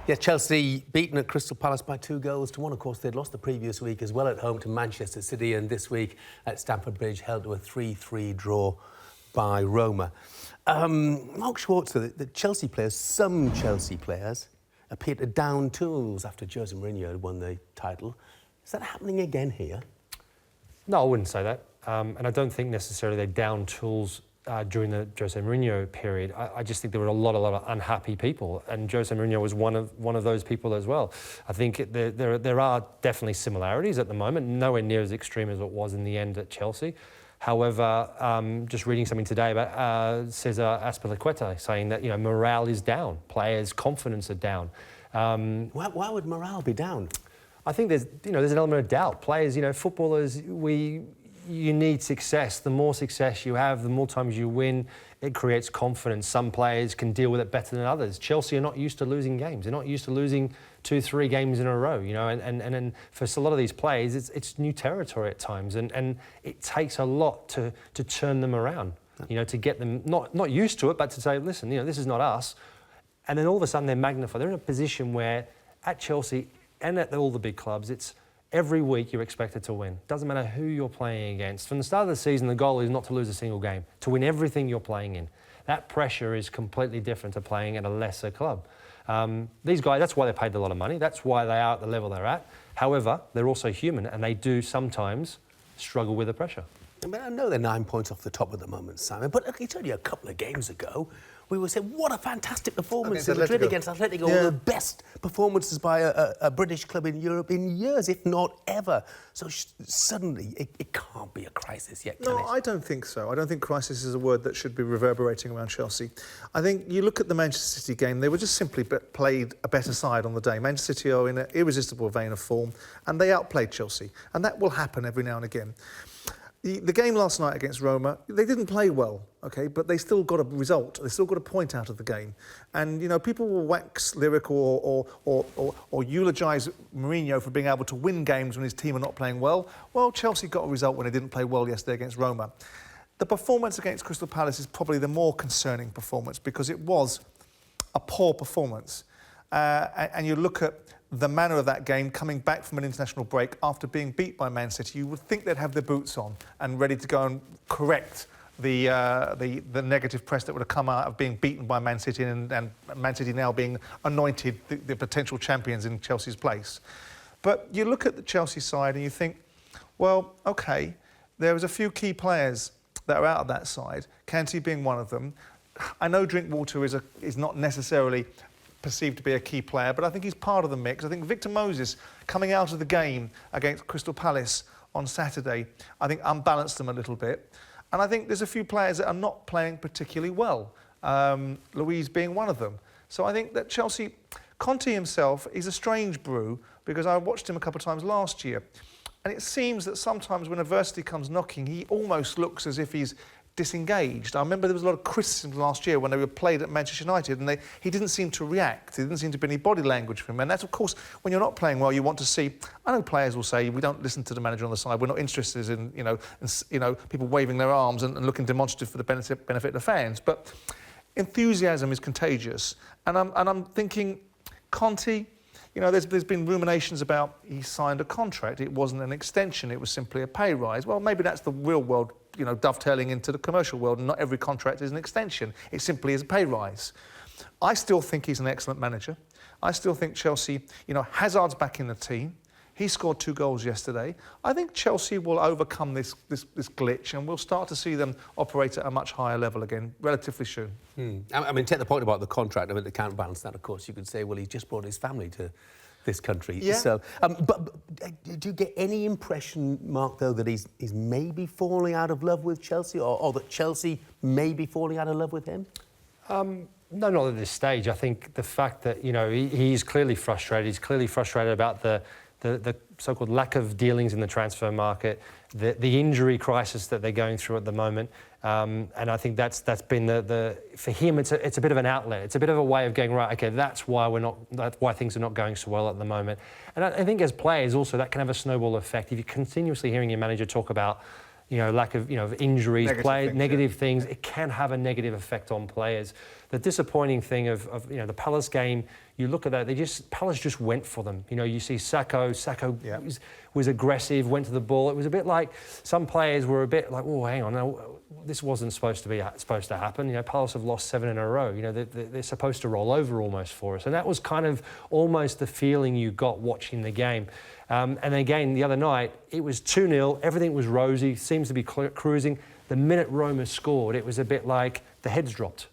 Yeah, Chelsea beaten at Crystal Palace by 2-1. Of course, they'd lost the previous week as well at home to Manchester City, and this week at Stamford Bridge held to a 3-3 draw by Roma. Mark Schwarzer, the Chelsea players, some Chelsea players, appeared to down tools after Jose Mourinho had won the title. Is that happening again here? No, I wouldn't say that. And I don't think necessarily they down tools during the Jose Mourinho period. I just think there were a lot of unhappy people, and Jose Mourinho was one of those people as well. I think there are definitely similarities at the moment, nowhere near as extreme as it was in the end at Chelsea. However, just reading something today about Cesar Azpilicueta saying that morale is down, players' confidence are down. Why would morale be down? I think there's an element of doubt. Players, footballers, you need success. The more success you have, the more times you win, it creates confidence. Some players can deal with it better than others. Chelsea are not used to losing games. They're not used to losing 2-3 games in a row, and for a lot of these players, it's new territory at times, and it takes a lot to turn them around, to get them not used to it, but to say, listen, this is not us. And then all of a sudden they're magnified. They're in a position where at Chelsea and at all the big clubs, it's every week you're expected to win. Doesn't matter who you're playing against. From the start of the season, the goal is not to lose a single game, to win everything you're playing in. That pressure is completely different to playing at a lesser club. These guys, that's why they're paid a lot of money. That's why they are at the level they're at. However, they're also human, and they do sometimes struggle with the pressure. I know they're 9 points off the top at the moment, Simon, but it's only a couple of games ago we were saying, what a fantastic performance in Madrid against Atletico. Yeah. One of the best performances by a British club in Europe in years, if not ever. So suddenly, it can't be a crisis yet, can it? No, I don't think so. I don't think crisis is a word that should be reverberating around Chelsea. I think you look at the Manchester City game, they were just simply played a better side on the day. Manchester City are in an irresistible vein of form, and they outplayed Chelsea. And that will happen every now and again. The game last night against Roma, they didn't play well, okay, but they still got a result. They still got a point out of the game. And, people will wax lyric or eulogise Mourinho for being able to win games when his team are not playing well. Well, Chelsea got a result when they didn't play well yesterday against Roma. The performance against Crystal Palace is probably the more concerning performance because it was a poor performance. And you look at the manner of that game, coming back from an international break after being beat by Man City, you would think they'd have their boots on and ready to go and correct the negative press that would have come out of being beaten by Man City and Man City now being anointed the potential champions in Chelsea's place. But you look at the Chelsea side and you think, well, OK, there was a few key players that are out of that side, Kante being one of them. I know Drinkwater is not necessarily perceived to be a key player, but I think he's part of the mix. I think Victor Moses, coming out of the game against Crystal Palace on Saturday, I think unbalanced them a little bit. And I think there's a few players that are not playing particularly well, Louise being one of them. So I think that Chelsea, Conte himself, is a strange brew because I watched him a couple of times last year. And it seems that sometimes when adversity comes knocking, he almost looks as if he's disengaged. I remember there was a lot of criticism last year when they were played at Manchester United and he didn't seem to react. There didn't seem to be any body language from him. And that's, of course, when you're not playing well, you want to see... I know players will say, we don't listen to the manager on the side. We're not interested in, people waving their arms and looking demonstrative for the benefit of the fans. But enthusiasm is contagious. And I'm thinking, Conte... there's been ruminations about he signed a contract. It wasn't an extension. It was simply a pay rise. Well, maybe that's the real world, dovetailing into the commercial world. And not every contract is an extension. It simply is a pay rise. I still think he's an excellent manager. I still think Chelsea, Hazard's back in the team. He scored 2 goals yesterday. I think Chelsea will overcome this glitch and we'll start to see them operate at a much higher level again relatively soon. Take the point about the contract. To counterbalance that, of course, you could say, well, he's just brought his family to this country. Yeah. So, but do you get any impression, Mark, though, that he's maybe falling out of love with Chelsea or that Chelsea may be falling out of love with him? No, not at this stage. I think the fact that, he's clearly frustrated. He's clearly frustrated about the so-called lack of dealings in the transfer market, the injury crisis that they're going through at the moment, and I think that's been for him. It's a bit of an outlet. It's a bit of a way of going, right. Okay, that's why things are not going so well at the moment. And I think as players also that can have a snowball effect if you're continuously hearing your manager talk about lack of, of injuries, Negative things, it can have a negative effect on players. The disappointing thing of the Palace game, you look at that, Palace just went for them. You see Sacco was aggressive, went to the ball. It was a bit like some players were a bit like, oh, hang on, no, this wasn't supposed to happen. Palace have lost 7 in a row. They're supposed to roll over almost for us. And that was kind of almost the feeling you got watching the game. And again, the other night, it was 2-0, everything was rosy, seems to be cruising. The minute Roma scored, it was a bit like the heads dropped.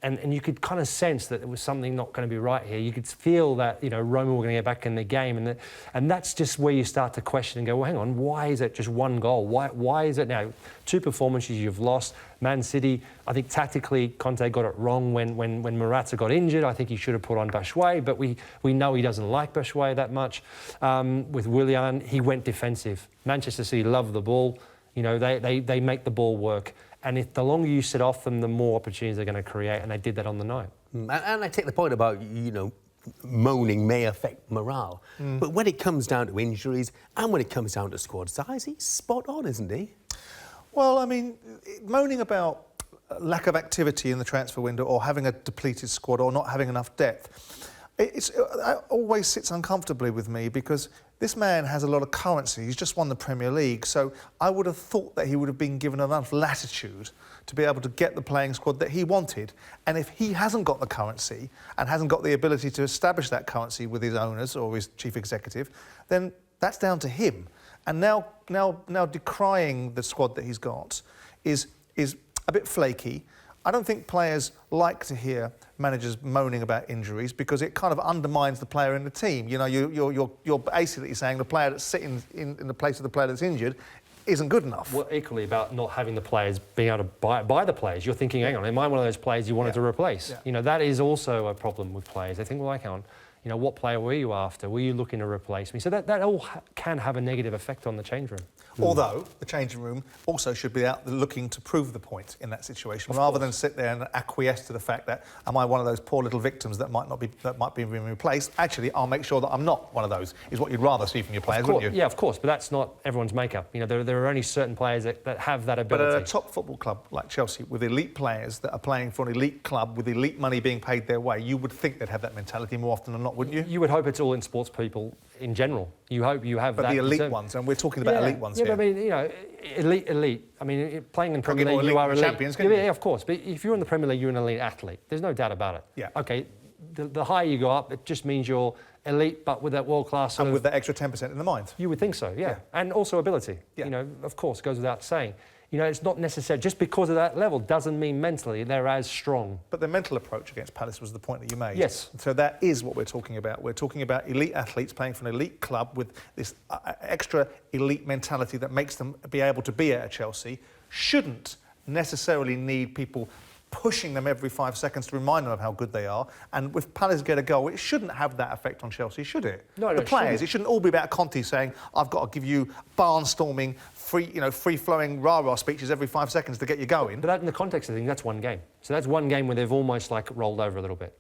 And you could kind of sense that there was something not going to be right here. You could feel that, Roma were going to get back in the game. And that's just where you start to question and go, well, hang on, why is it just one goal? Why is it now 2 performances you've lost? Man City, I think tactically, Conte got it wrong when Morata got injured. I think he should have put on Batshuayi, but we know he doesn't like Batshuayi that much. With Willian, he went defensive. Manchester City love the ball. They make the ball work. And the longer you sit off them, the more opportunities they're going to create, and they did that on the night. And I take the point about, moaning may affect morale. But when it comes down to injuries and when it comes down to squad size, he's spot on, isn't he? Well, I mean, moaning about lack of activity in the transfer window or having a depleted squad or not having enough depth, it always sits uncomfortably with me because this man has a lot of currency. He's just won the Premier League, so I would have thought that he would have been given enough latitude to be able to get the playing squad that he wanted. And if he hasn't got the currency and hasn't got the ability to establish that currency with his owners or his chief executive, then that's down to him. And now decrying the squad that he's got is a bit flaky. I don't think players like to hear managers moaning about injuries because it kind of undermines the player in the team. You're basically saying the player that's sitting in the place of the player that's injured isn't good enough. Well, equally about not having the players being able to buy the players. You're thinking, hang on, am I one of those players you wanted to replace? Yeah. That is also a problem with players. They think, well, hang on, what player were you after? Were you looking to replace me? So that all can have a negative effect on the change room. Although the changing room also should be out looking to prove the point in that situation, rather than sit there and acquiesce to the fact that am I one of those poor little victims that might be being replaced. Actually, I'll make sure that I'm not one of those. Is what you'd rather see from your players, wouldn't you? Yeah, of course, but that's not everyone's makeup. There are only certain players that have that ability. But at a top football club like Chelsea, with elite players that are playing for an elite club with elite money being paid their way, you would think they'd have that mentality more often than not, wouldn't you? You would hope it's all in sports people in general. You hope you have that. But the elite ones, and we're talking about elite ones here. Yeah, but I mean, elite. I mean, playing in Premier League, you are elite. Champions, can you? Yeah, of course. But if you're in the Premier League, you're an elite athlete. There's no doubt about it. Yeah. Okay, the higher you go up, it just means you're elite, but with that world-class and with that extra 10% in the mind. You would think so, yeah. And also ability. Yeah. Of course, goes without saying. It's not necessary. Just because of that level doesn't mean mentally they're as strong. But the mental approach against Palace was the point that you made. Yes. So that is what we're talking about. We're talking about elite athletes playing for an elite club with this extra elite mentality that makes them be able to be at Chelsea. Shouldn't necessarily need people pushing them every 5 seconds to remind them of how good they are. And if Palace get a goal, it shouldn't have that effect on Chelsea, should it? No, the players, it shouldn't all be about Conte saying, I've got to give you barnstorming, free-flowing rah-rah speeches every 5 seconds to get you going. But that, in the context of things, that's one game. So that's one game where they've almost rolled over a little bit.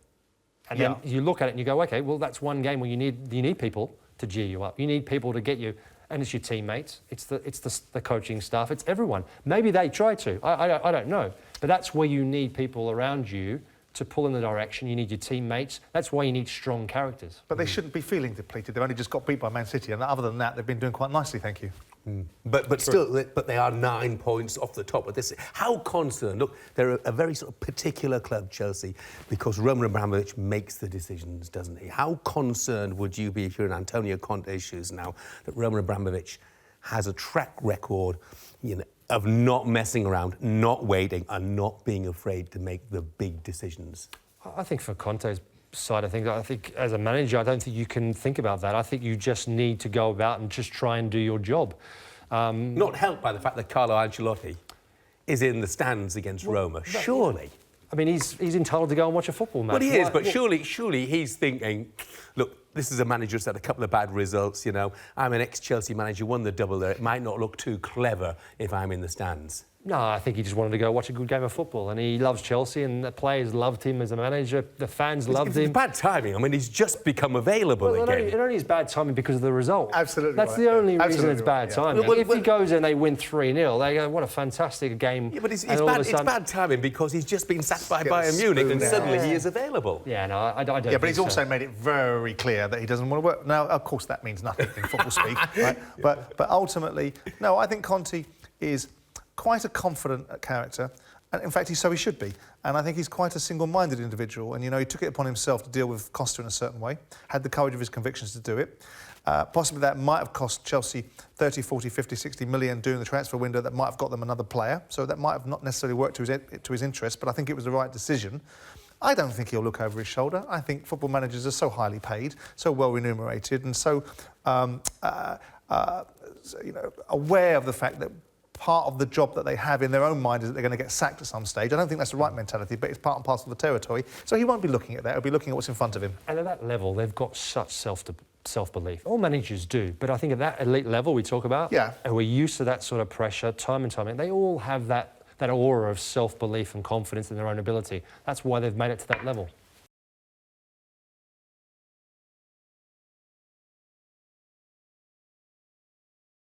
And then you look at it and you go, OK, well, that's one game where you need people to cheer you up. You need people to get you. And it's your teammates, it's the coaching staff, it's everyone. Maybe they try to, I don't know. But that's where you need people around you to pull in the direction. You need your teammates. That's why you need strong characters. But they shouldn't be feeling depleted. They've only just got beat by Man City, and other than that, they've been doing quite nicely, thank you. But still, they are 9 points off the top of this. How concerned? Look, they're a very sort of particular club, Chelsea, because Roman Abramovich makes the decisions, doesn't he? How concerned would you be if you're in Antonio Conte's shoes now that Roman Abramovich has a track record, of not messing around, not waiting, and not being afraid to make the big decisions? I think for Conte's side of things, I think as a manager, I don't think you can think about that. I think you just need to go about and just try and do your job. Not helped by the fact that Carlo Ancelotti is in the stands against Roma, surely. I mean, he's entitled to go and watch a football match. Well, he is, but surely he's thinking, look, this is a manager who's had a couple of bad results, I'm an ex-Chelsea manager, won the double there. It might not look too clever if I'm in the stands. No, I think he just wanted to go watch a good game of football, and he loves Chelsea, and the players loved him as a manager. The fans loved him. It's bad timing. I mean, he's just become available again. It only is bad timing because of the result. Absolutely That's right, the only yeah. reason it's bad timing. Well, if he goes and they win 3-0, they go, what a fantastic game. Yeah, but it's and all of a sudden- bad timing because he's just been sacked by Get Bayern Munich and spoon suddenly out. he is available. Yeah, no, I don't Yeah, think but he's so. also made it very clear that he doesn't want to work. Now, of course, that means nothing in football speak, right? But ultimately, no, I think Conte is quite a confident character, and in fact, he should be. And I think he's quite a single-minded individual. And he took it upon himself to deal with Costa in a certain way, had the courage of his convictions to do it. Possibly that might have cost Chelsea 30, 40, 50, 60 million during the transfer window. That might have got them another player. So that might have not necessarily worked to his interest, but I think it was the right decision. I don't think he'll look over his shoulder. I think football managers are so highly paid, so well remunerated, and so aware of the fact that part of the job that they have in their own mind is that they're going to get sacked at some stage. I don't think that's the right mentality, but it's part and parcel of the territory. So he won't be looking at that. He'll be looking at what's in front of him. And at that level, they've got such self-belief. All managers do, but I think at that elite level we talk about, and we're used to that sort of pressure time and time again, they all have that aura of self-belief and confidence in their own ability. That's why they've made it to that level.